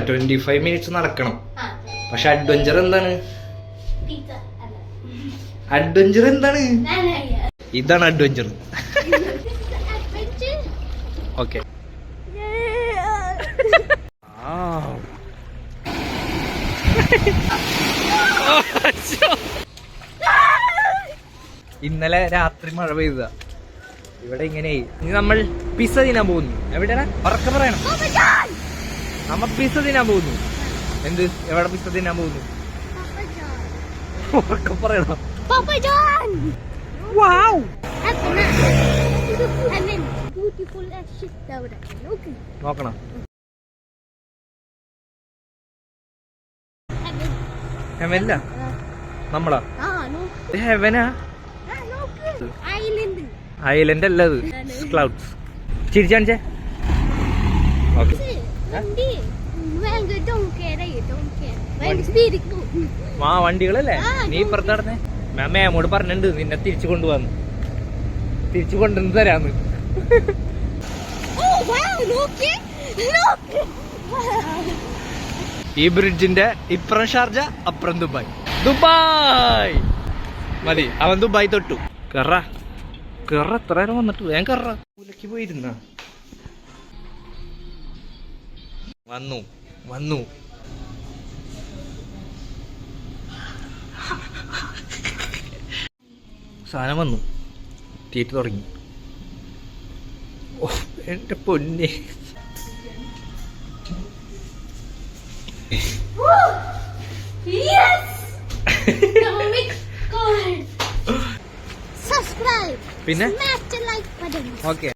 25 minutes നടക്കണം. പക്ഷെ adventure എന്താണ്? അഡ്വഞ്ചർ എന്താണ്? ഇതാണ് അഡ്വഞ്ചർ. ഓക്കെ, ഇന്നലെ രാത്രി മഴ പെയ്ത ഇവിടെ ഇങ്ങനെ. ഇനി നമ്മൾ പിസ്സ തിന്നാൻ പോകുന്നു. എവിടെയാണ്? ഉറക്കെ പറയണം. നമ്മ പിസ്സ തിന്നാൻ പോകുന്നു. എന്ത്? എവിടെ പിസ്സ തിന്നാൻ പോകുന്നു? ഉറക്കെ പറയണം. നോക്കണം. ഹെവനില്ല നമ്മളാ? ഹെവനാ? ഐലൻഡ് അല്ല അത്, ക്ലൗഡ്സ്. ചിരിച്ചാണിച്ചേ. ഓക്കെ, ആ വണ്ടികളല്ലേ? നീ ഇപ്പുറത്ത് നടന്നേ. മാമോട് പറഞ്ഞിട്ടുണ്ട് നിന്നെ തിരിച്ചു കൊണ്ടുവന്ന്, തിരിച്ചു കൊണ്ടുവന്ന് തരാന്ന്. ഈ ബ്രിഡ്ജിന്റെ ഇപ്പുറം ഷാർജ, അപ്പുറം ദുബായ്. ദുബായ് മതി, അവൻ ദുബായ് തൊട്ടു. കറ കറ എത്ര നേരം വന്നിട്ട് ഞാൻ കറ ഉലക്കി പോയിരുന്ന. വന്നു വന്നു സാധനം വന്നു, തീറ്റ തുടങ്ങി. ഓ എന്റെ പൊന്നെ. പിന്നെ ഓക്കെ.